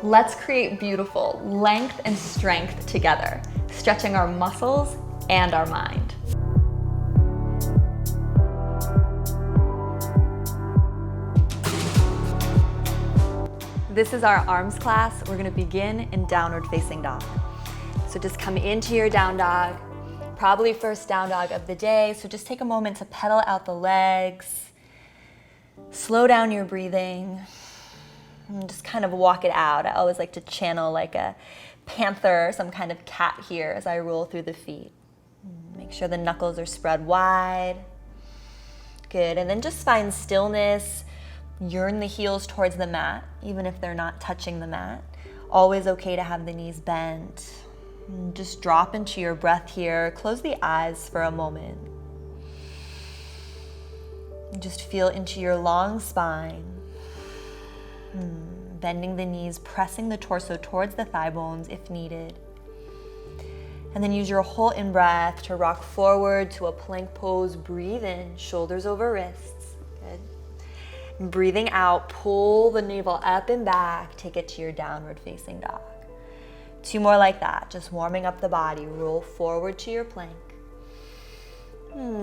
Let's create beautiful length and strength together, stretching our muscles and our mind. This is our arms class. We're gonna begin in downward facing dog. So just come into your down dog, probably first down dog of the day. So just take a moment to pedal out the legs, slow down your breathing, and just kind of walk it out. I always like to channel like a panther, some kind of cat here as I roll through the feet. Make sure the knuckles are spread wide. Good, and then just find stillness. Yearn the heels towards the mat, even if they're not touching the mat. Always okay to have the knees bent. And just drop into your breath here. Close the eyes for a moment. And just feel into your long spine. Bending the knees, pressing the torso towards the thigh bones if needed. And then use your whole in-breath to rock forward to a plank pose. Breathe in, shoulders over wrists. Good. Breathing out, pull the navel up and back. Take it to your downward facing dog. 2 more like that, just warming up the body. Roll forward to your plank.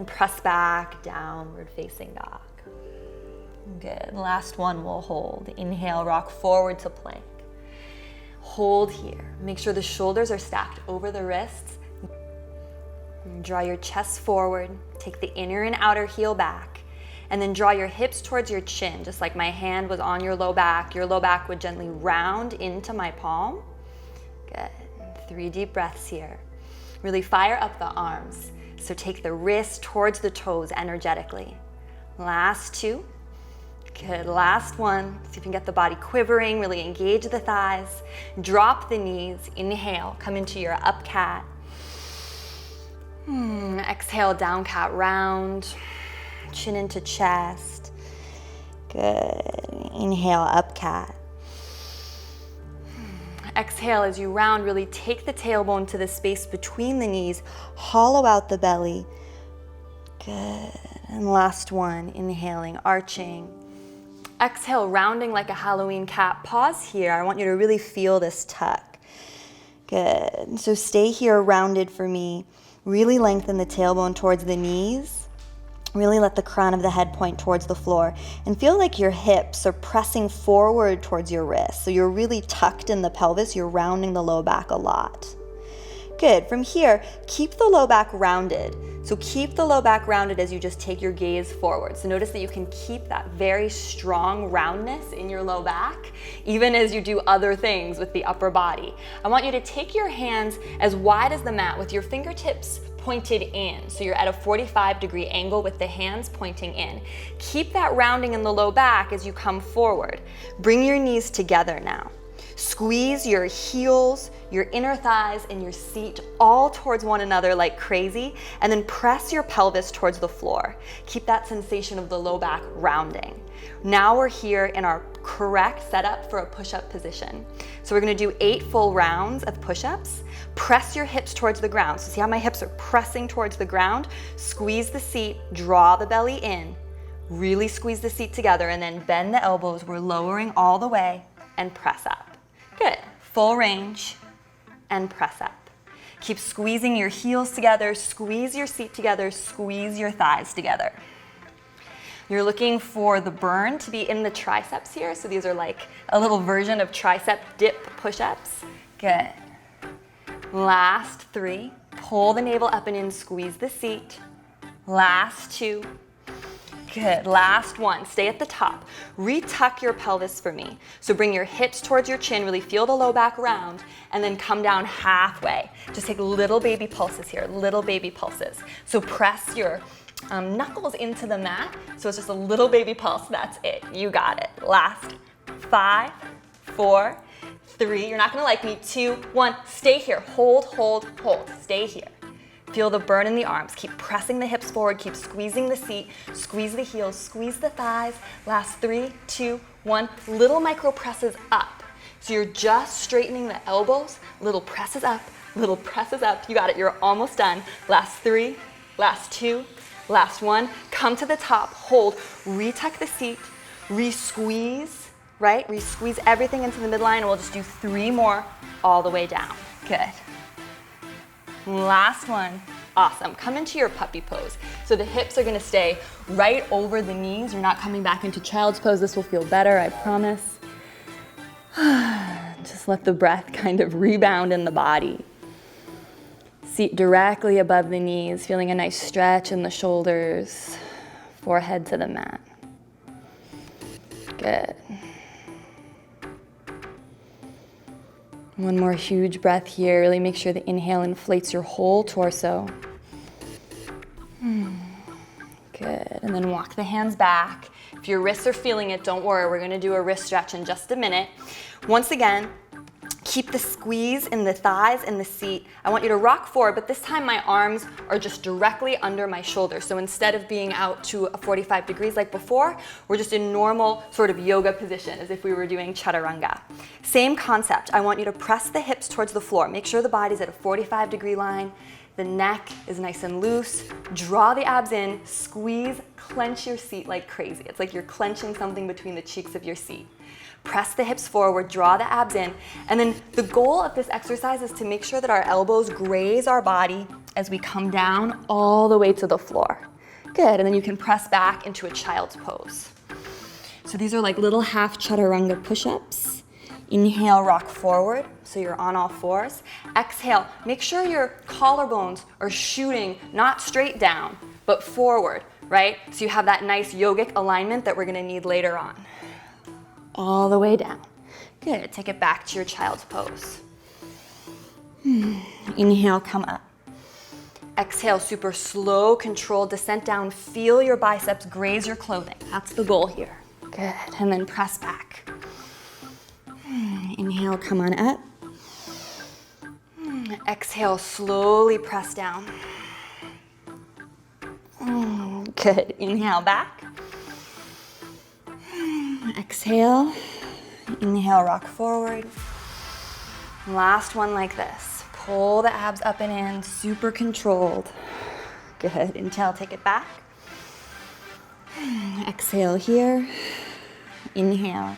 Press back, downward facing dog. Good. Last one, we'll hold. Inhale, rock forward to plank. Hold here. Make sure the shoulders are stacked over the wrists. Draw your chest forward. Take the inner and outer heel back. And then draw your hips towards your chin, just like my hand was on your low back. Your low back would gently round into my palm. Good. 3 deep breaths here. Really fire up the arms. So take the wrist towards the toes energetically. Last 2. Good. Last 1. See if you can get the body quivering. Really engage the thighs. Drop the knees. Inhale. Come into your up cat. Exhale, down cat round. Chin into chest. Good. Inhale, up cat. Exhale as you round, really take the tailbone to the space between the knees. Hollow out the belly. Good. And last 1, inhaling, arching. Exhale, rounding like a Halloween cat. Pause here. I want you to really feel this tuck. Good. So stay here rounded for me. Really lengthen the tailbone towards the knees. Really let the crown of the head point towards the floor and feel like your hips are pressing forward towards your wrists. So you're really tucked in the pelvis. You're rounding the low back a lot. Good. From here, keep the low back rounded. So keep the low back rounded as you just take your gaze forward. So notice that you can keep that very strong roundness in your low back, even as you do other things with the upper body. I want you to take your hands as wide as the mat with your fingertips pointed in. So you're at a 45-degree angle with the hands pointing in. Keep that rounding in the low back as you come forward. Bring your knees together now. Squeeze your heels, your inner thighs, and your seat all towards one another like crazy, and then press your pelvis towards the floor. Keep that sensation of the low back rounding. Now we're here in our correct setup for a push-up position. So we're gonna do 8 full rounds of push-ups. Press your hips towards the ground. So see how my hips are pressing towards the ground? Squeeze the seat, draw the belly in, really squeeze the seat together, and then bend the elbows. We're lowering all the way and press up. Good. Full range and press up. Keep squeezing your heels together, squeeze your seat together, squeeze your thighs together. You're looking for the burn to be in the triceps here. So these are like a little version of tricep dip push-ups. Good. Last 3. Pull the navel up and in, squeeze the seat. Last 2. Good. Last 1. Stay at the top. Retuck your pelvis for me. So bring your hips towards your chin, really feel the low back round, and then come down halfway. Just take little baby pulses here, little baby pulses. So press your knuckles into the mat. So it's just a little baby pulse. That's it. You got it. Last 5, 4, 3. You're not gonna like me. 2, 1. Stay here. Hold, hold, hold. Stay here. Feel the burn in the arms. Keep pressing the hips forward. Keep squeezing the seat. Squeeze the heels. Squeeze the thighs. Last 3, 2, 1. Little micro presses up. So you're just straightening the elbows. Little presses up. Little presses up. You got it. You're almost done. Last 3. Last 2. Last 1. Come to the top. Hold. Retuck the seat. Re-squeeze. right? We squeeze everything into the midline, and we'll just do 3 more all the way down. Good. Last one. Awesome. Come into your puppy pose. So the hips are gonna stay right over the knees. You're not coming back into child's pose. This will feel better, I promise. Just let the breath kind of rebound in the body. Seat directly above the knees, feeling a nice stretch in the shoulders, forehead to the mat. Good. One more huge breath here. Really make sure the inhale inflates your whole torso. Good. And then walk the hands back. If your wrists are feeling it, don't worry. We're going to do a wrist stretch in just a minute. Once again, keep the squeeze in the thighs in the seat. I want you to rock forward, but this time my arms are just directly under my shoulders. So instead of being out to a 45 degrees like before, we're just in normal sort of yoga position as if we were doing Chaturanga. Same concept. I want you to press the hips towards the floor. Make sure the body's at a 45-degree line. The neck is nice and loose. Draw the abs in, squeeze, clench your seat like crazy. It's like you're clenching something between the cheeks of your seat. Press the hips forward, draw the abs in, and then the goal of this exercise is to make sure that our elbows graze our body as we come down all the way to the floor. Good, and then you can press back into a child's pose. So these are like little half Chaturanga push-ups. Inhale, rock forward, so you're on all fours. Exhale, make sure your collarbones are shooting not straight down, but forward, right? So you have that nice yogic alignment that we're gonna need later on. All the way down. Good, take it back to your child's pose. Inhale, come up. Exhale, super slow, controlled descent down. Feel your biceps graze your clothing. That's the goal here. Good, and then press back. Inhale, come on up. Exhale, slowly press down. Good, inhale back. Exhale, inhale, rock forward. Last one like this. Pull the abs up and in, super controlled. Good, inhale, take it back. Exhale here, inhale.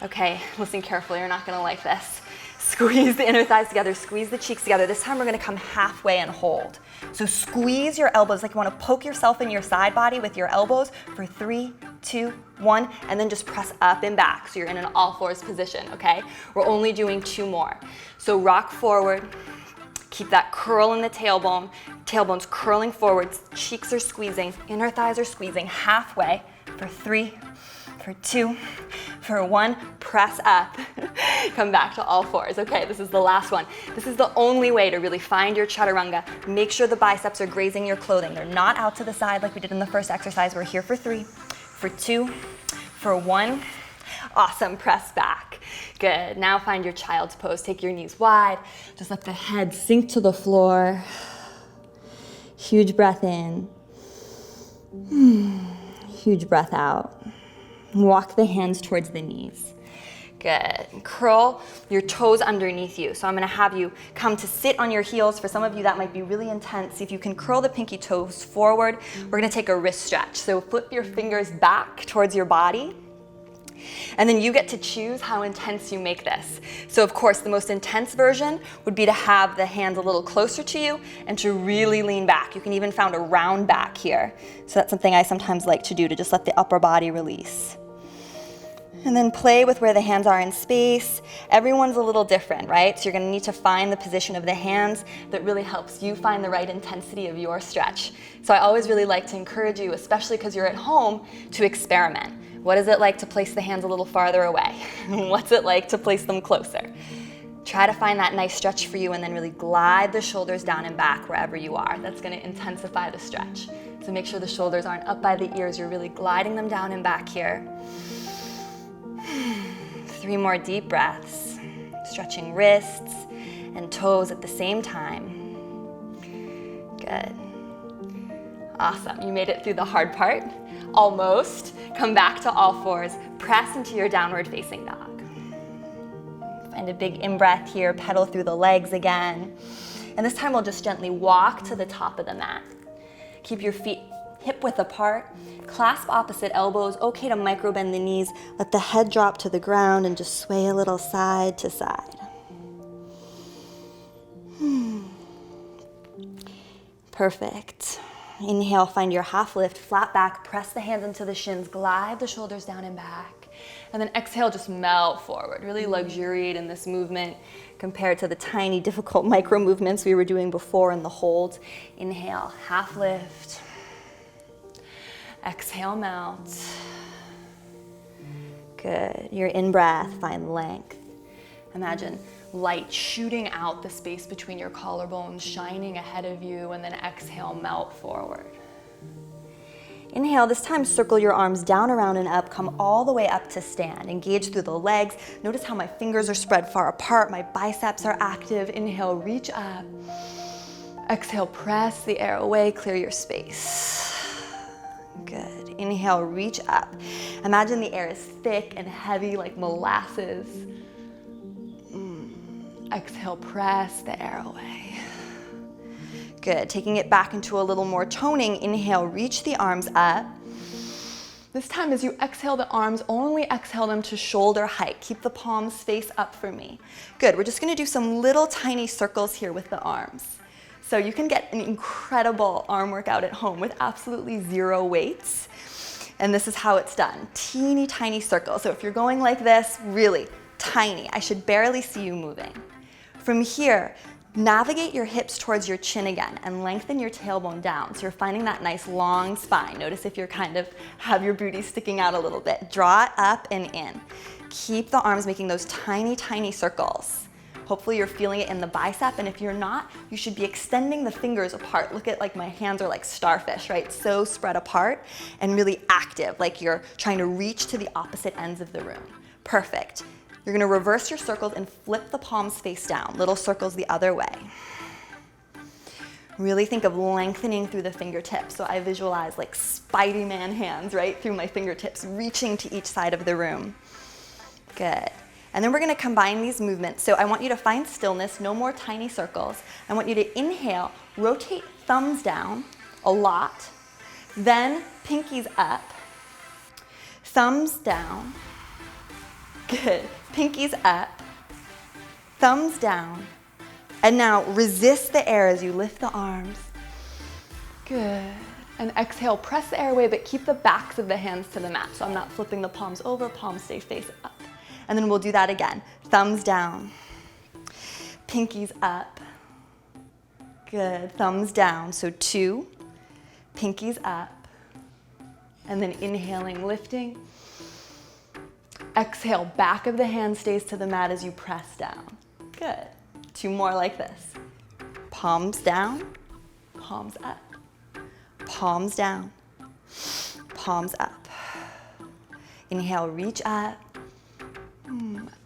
Okay, listen carefully, you're not gonna like this. Squeeze the inner thighs together, squeeze the cheeks together. This time we're gonna come halfway and hold. So squeeze your elbows like you wanna poke yourself in your side body with your elbows for 3, 2, 1, and then just press up and back. So you're in an all fours position, okay? We're only doing 2 more. So rock forward, keep that curl in the tailbone. Tailbone's curling forward, cheeks are squeezing, inner thighs are squeezing halfway for 3, for 2, for 1, press up. Come back to all fours. Okay, this is the last one. This is the only way to really find your Chaturanga. Make sure the biceps are grazing your clothing. They're not out to the side like we did in the first exercise. We're here for 3, for 2, for 1. Awesome, press back. Good, now find your child's pose. Take your knees wide. Just let the head sink to the floor. Huge breath in. Huge breath out. Walk the hands towards the knees. Good. Curl your toes underneath you. So I'm gonna have you come to sit on your heels. For some of you, that might be really intense. See if you can curl the pinky toes forward. We're gonna take a wrist stretch. So flip your fingers back towards your body. And then you get to choose how intense you make this. So of course, the most intense version would be to have the hands a little closer to you and to really lean back. You can even find a round back here. So that's something I sometimes like to do, to just let the upper body release. And then play with where the hands are in space. Everyone's a little different, right? So you're gonna need to find the position of the hands that really helps you find the right intensity of your stretch. So I always really like to encourage you, especially because you're at home, to experiment. What is it like to place the hands a little farther away? What's it like to place them closer? Try to find that nice stretch for you and then really glide the shoulders down and back wherever you are. That's gonna intensify the stretch. So make sure the shoulders aren't up by the ears. You're really gliding them down and back here. 3 more deep breaths. Stretching wrists and toes at the same time. Good. Awesome, you made it through the hard part. Almost. Come back to all fours. Press into your downward facing dog. Find a big in-breath here, pedal through the legs again. And this time we'll just gently walk to the top of the mat. Keep your feet hip width apart. Clasp opposite elbows. Okay to micro bend the knees. Let the head drop to the ground and just sway a little side to side. Perfect. Inhale, find your half lift, flat back, press the hands into the shins, glide the shoulders down and back. And then exhale, just melt forward. Really luxuriate in this movement compared to the tiny, difficult micro movements we were doing before in the hold. Inhale, half lift. Exhale, melt. Good. Your in-breath, find length. Imagine light shooting out the space between your collarbones, shining ahead of you, and then exhale, melt forward. Inhale, this time circle your arms down, around, and up. Come all the way up to stand. Engage through the legs. Notice how my fingers are spread far apart. My biceps are active. Inhale, reach up. Exhale, press the air away, clear your space. Good. Inhale, reach up. Imagine the air is thick and heavy like molasses. Exhale, press the air away. Good. Taking it back into a little more toning. Inhale, reach the arms up. This time as you exhale the arms, only exhale them to shoulder height. Keep the palms face up for me. Good. We're just going to do some little tiny circles here with the arms. So you can get an incredible arm workout at home with absolutely zero weights. And this is how it's done. Teeny tiny circles. So if you're going like this, really tiny. I should barely see you moving. From here, navigate your hips towards your chin again and lengthen your tailbone down. So you're finding that nice long spine. Notice if you're kind of have your booty sticking out a little bit. Draw it up and in. Keep the arms making those tiny, tiny circles. Hopefully you're feeling it in the bicep, and if you're not, you should be extending the fingers apart. Look at like my hands are like starfish, right? So spread apart and really active, like you're trying to reach to the opposite ends of the room. Perfect. You're gonna reverse your circles and flip the palms face down. Little circles the other way. Really think of lengthening through the fingertips. So I visualize like Spider-Man hands, right? Through my fingertips, reaching to each side of the room. Good. And then we're gonna combine these movements. So I want you to find stillness, no more tiny circles. I want you to inhale, rotate thumbs down a lot, then pinkies up, thumbs down. Good. Pinkies up, thumbs down, and now resist the air as you lift the arms. Good. And exhale, press the air away, but keep the backs of the hands to the mat. So I'm not flipping the palms over, palms stay face up. And then we'll do that again. Thumbs down, pinkies up. Good. Thumbs down. So 2, pinkies up, and then inhaling, lifting. Exhale, back of the hand stays to the mat as you press down. Good. 2 more like this. Palms down, palms up. Palms down, palms up. Inhale, reach up.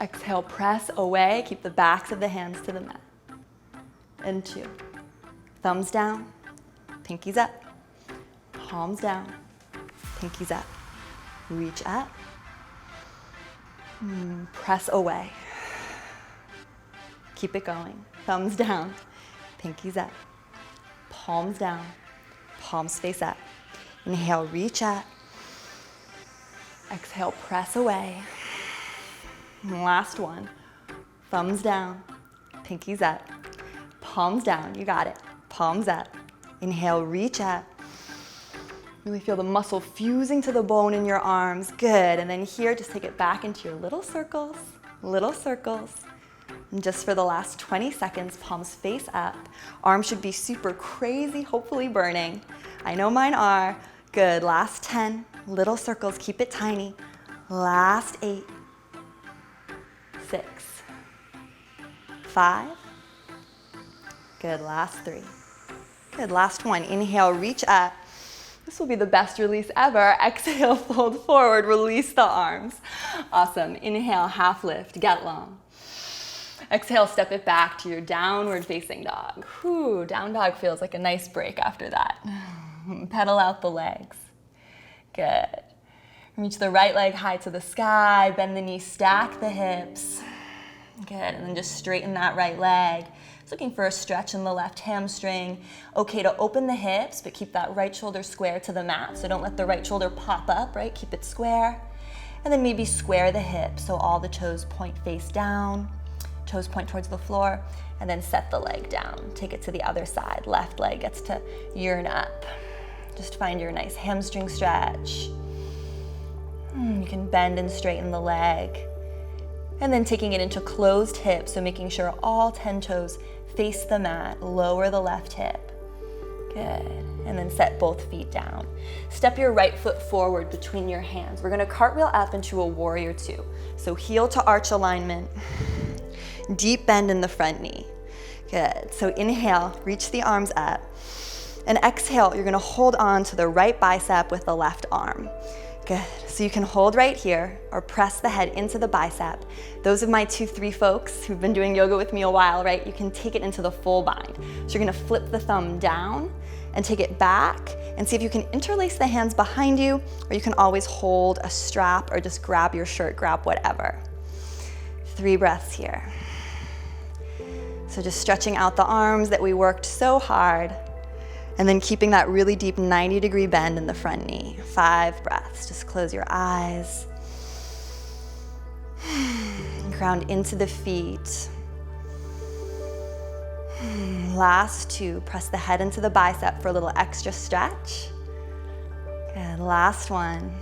Exhale, press away. Keep the backs of the hands to the mat. And 2. Thumbs down, pinkies up. Palms down, pinkies up. Reach up. Press away. Keep it going. Thumbs down, pinkies up. Palms down, palms face up. Inhale, reach up. Exhale, press away. Last one. Thumbs down, pinkies up. Palms down, you got it. Palms up. Inhale, reach up. Really feel the muscle fusing to the bone in your arms. Good. And then here, just take it back into your little circles, little circles. And just for the last 20 seconds, palms face up. Arms should be super crazy, hopefully burning. I know mine are. Good. Last 10, little circles, keep it tiny. Last 8, 6, 5. Good. Last 3. Good. Last 1. Inhale, reach up. This will be the best release ever. Exhale, fold forward, release the arms. Awesome. Inhale, half lift, get long. Exhale, step it back to your downward facing dog. Whew, down dog feels like a nice break after that. Pedal out the legs. Good. Reach the right leg high to the sky, bend the knees, stack the hips. Good, and then just straighten that right leg. Just looking for a stretch in the left hamstring. Okay to open the hips, but keep that right shoulder square to the mat. So don't let the right shoulder pop up, right? Keep it square. And then maybe square the hips so all the toes point face down, toes point towards the floor, and then set the leg down. Take it to the other side. Left leg gets to yearn up. Just find your nice hamstring stretch. You can bend and straighten the leg. And then taking it into closed hips, so making sure all 10 toes face the mat, lower the left hip. Good. And then set both feet down. Step your right foot forward between your hands. We're gonna cartwheel up into a warrior two. So heel to arch alignment. Deep bend in the front knee. Good. So inhale, reach the arms up. And exhale, you're gonna hold on to the right bicep with the left arm. Good. So you can hold right here or press the head into the bicep. Those of my 2-3 folks who've been doing yoga with me a while, right? You can take it into the full bind. So you're gonna flip the thumb down and take it back and see if you can interlace the hands behind you, or you can always hold a strap or just grab your shirt, grab whatever. 3 breaths here. So just stretching out the arms that we worked so hard, and then keeping that really deep 90-degree bend in the front knee. 5 breaths, just close your eyes. Ground into the feet. Last 2, press the head into the bicep for a little extra stretch. Good, last 1.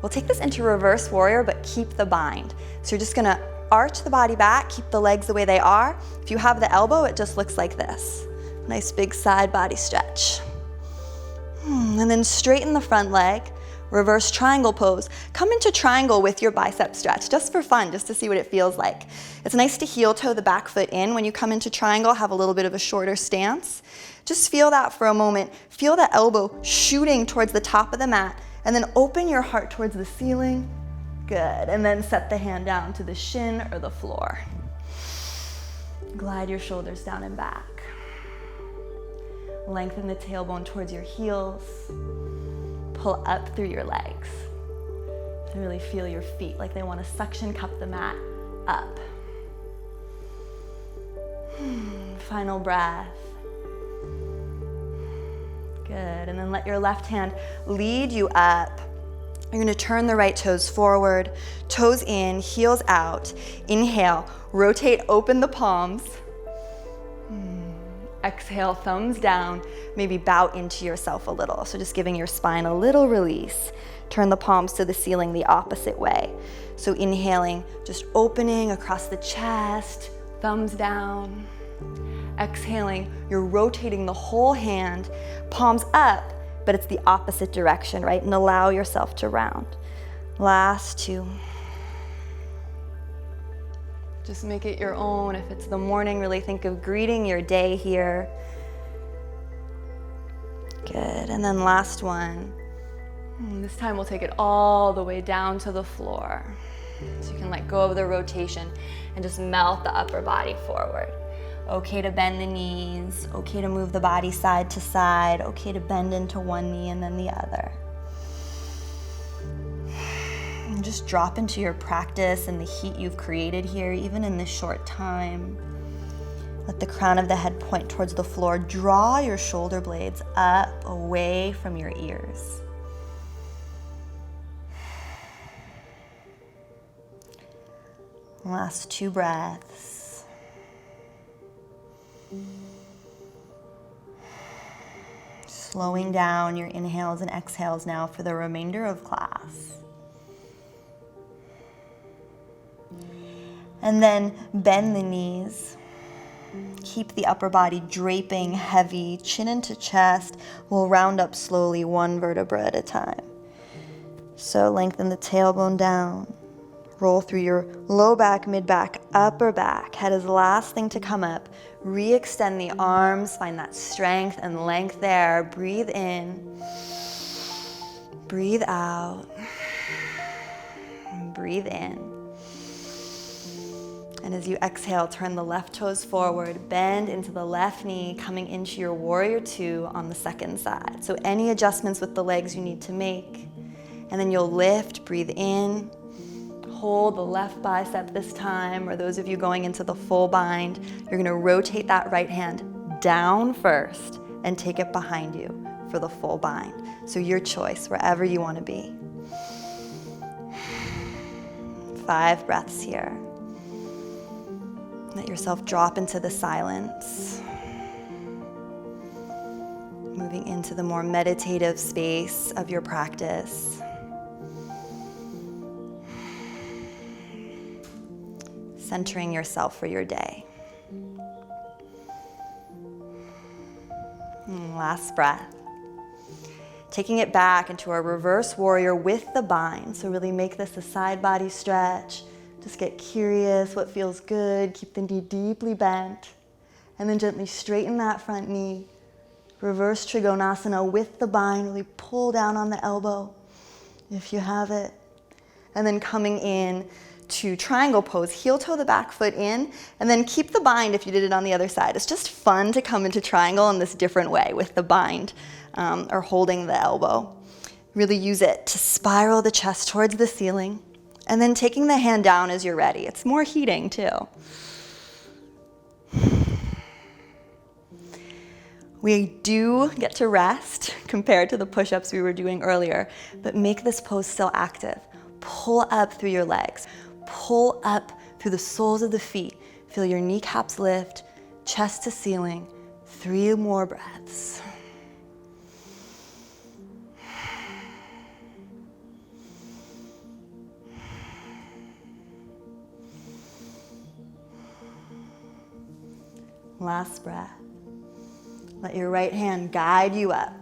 We'll take this into reverse warrior, but keep the bind. So you're just gonna arch the body back, keep the legs the way they are. If you have the elbow, it just looks like this. Nice big side body stretch. And then straighten the front leg, reverse triangle pose. Come into triangle with your bicep stretch, just for fun, just to see what it feels like. It's nice to heel toe the back foot in. When you come into triangle, have a little bit of a shorter stance. Just feel that for a moment. Feel the elbow shooting towards the top of the mat, and then open your heart towards the ceiling. Good, and then set the hand down to the shin or the floor. Glide your shoulders down and back. Lengthen the tailbone towards your heels. Pull up through your legs. To really feel your feet like they want to suction cup the mat up. Final breath. Good, and then let your left hand lead you up. You're gonna turn the right toes forward, toes in, heels out. Inhale, rotate, open the palms. Exhale, thumbs down, maybe bow into yourself a little. So just giving your spine a little release. Turn the palms to the ceiling the opposite way. So inhaling, just opening across the chest, thumbs down. Exhaling, you're rotating the whole hand, palms up, but it's the opposite direction, right? And allow yourself to round. Last 2. Just make it your own. If it's the morning, really think of greeting your day here. Good, and then last 1. This time we'll take it all the way down to the floor. So you can let go of the rotation and just melt the upper body forward. Okay to bend the knees, okay to move the body side to side, okay to bend into one knee and then the other. And just drop into your practice and the heat you've created here, even in this short time. Let the crown of the head point towards the floor. Draw your shoulder blades up, away from your ears. Last 2 breaths. Slowing down your inhales and exhales now for the remainder of class. And then bend the knees. Keep the upper body draping heavy, chin into chest. We'll round up slowly, 1 vertebra at a time. So lengthen the tailbone down. Roll through your low back, mid back, upper back. Head is the last thing to come up. Re-extend the arms. Find that strength and length there. Breathe in. Breathe out. Breathe in. And as you exhale, turn the left toes forward, bend into the left knee, coming into your warrior 2 on the second side. So any adjustments with the legs you need to make. And then you'll lift, breathe in, pull the left bicep this time, or those of you going into the full bind, you're gonna rotate that right hand down first and take it behind you for the full bind. So your choice, wherever you wanna be. 5 breaths here. Let yourself drop into the silence. Moving into the more meditative space of your practice. Centering yourself for your day. Last breath. Taking it back into our reverse warrior with the bind. So really make this a side body stretch. Just get curious what feels good. Keep the knee deeply bent. And then gently straighten that front knee. Reverse Trikonasana with the bind. Really pull down on the elbow if you have it. And then coming in to triangle pose, heel toe the back foot in, and then keep the bind if you did it on the other side. It's just fun to come into triangle in this different way with the bind or holding the elbow. Really use it to spiral the chest towards the ceiling, and then taking the hand down as you're ready. It's more heating too. We do get to rest compared to the push-ups we were doing earlier, but make this pose still active. Pull up through your legs. Pull up through the soles of the feet. Feel your kneecaps lift, chest to ceiling. 3 more breaths. Last breath. Let your right hand guide you up.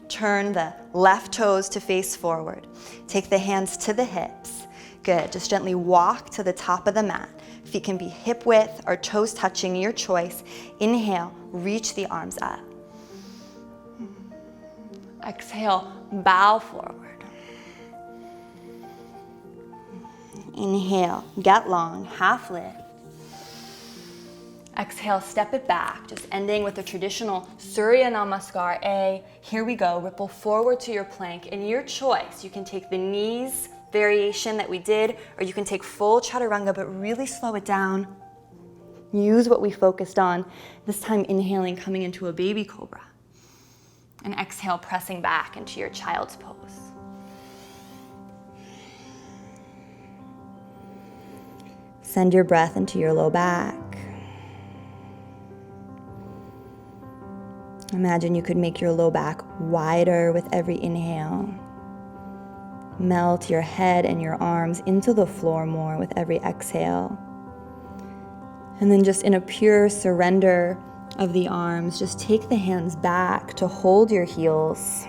Turn the left toes to face forward. Take the hands to the hips. Good, just gently walk to the top of the mat. Feet can be hip width or toes touching, your choice. Inhale, reach the arms up. Exhale, bow forward. Inhale, get long, half lift. Exhale, step it back, just ending with a traditional Surya Namaskar A. Here we go, ripple forward to your plank. And your choice, you can take the knees variation that we did, or you can take full Chaturanga, but really slow it down. Use what we focused on. This time inhaling, coming into a baby cobra. And exhale, pressing back into your child's pose. Send your breath into your low back. Imagine you could make your low back wider with every inhale. Melt your head and your arms into the floor more with every exhale. And then just in a pure surrender of the arms, just take the hands back to hold your heels.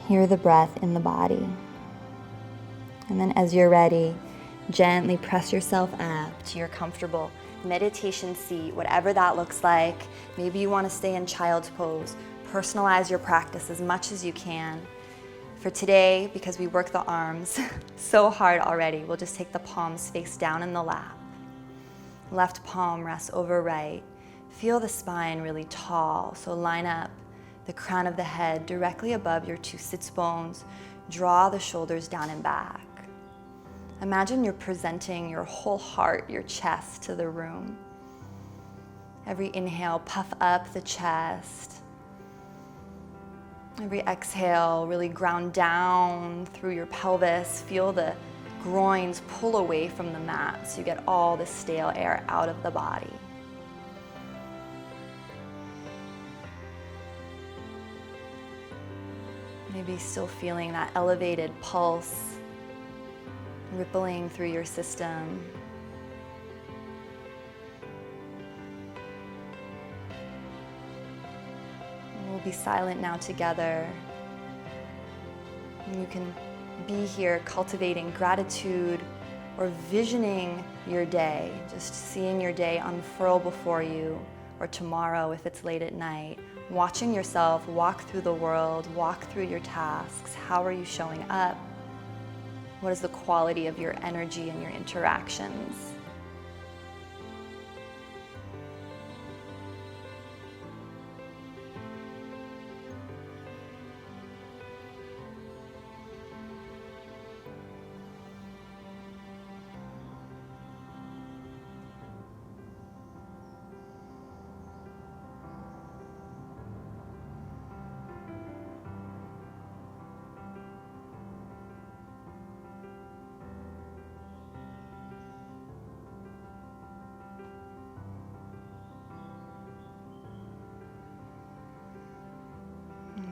Hear the breath in the body. And then as you're ready, gently press yourself up to your comfortable meditation seat, whatever that looks like. Maybe you want to stay in child's pose. Personalize your practice as much as you can. For today, because we work the arms so hard already, we'll just take the palms face down in the lap. Left palm rests over right. Feel the spine really tall, so line up the crown of the head directly above your 2 sits bones. Draw the shoulders down and back. Imagine you're presenting your whole heart, your chest to the room. Every inhale, puff up the chest. Every exhale, really ground down through your pelvis. Feel the groins pull away from the mat so you get all the stale air out of the body. Maybe still feeling that elevated pulse rippling through your system. We'll be silent now together. And you can be here cultivating gratitude or visioning your day, just seeing your day unfurl before you, or tomorrow if it's late at night. Watching yourself walk through the world, walk through your tasks. How are you showing up? What is the quality of your energy and your interactions?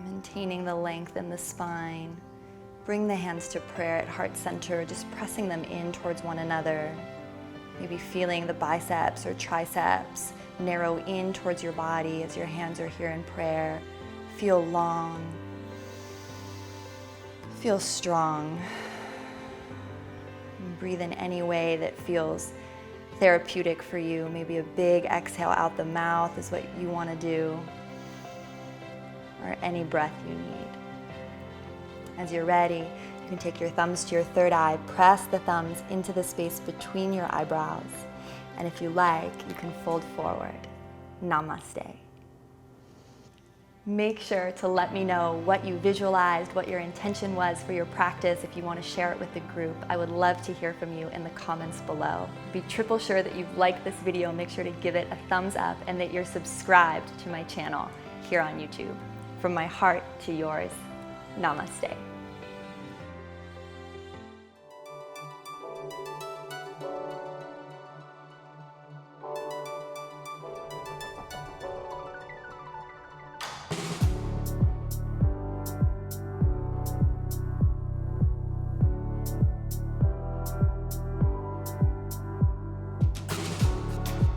Maintaining the length in the spine. Bring the hands to prayer at heart center, just pressing them in towards one another. Maybe feeling the biceps or triceps narrow in towards your body as your hands are here in prayer. Feel long. Feel strong. And breathe in any way that feels therapeutic for you. Maybe a big exhale out the mouth is what you want to do, or any breath you need. As you're ready, you can take your thumbs to your third eye, press the thumbs into the space between your eyebrows, and if you like, you can fold forward. Namaste. Make sure to let me know what you visualized, what your intention was for your practice. If you want to share it with the group, I would love to hear from you in the comments below. Be triple sure that you've liked this video. Make sure to give it a thumbs up and that you're subscribed to my channel here on YouTube. From my heart to yours, namaste.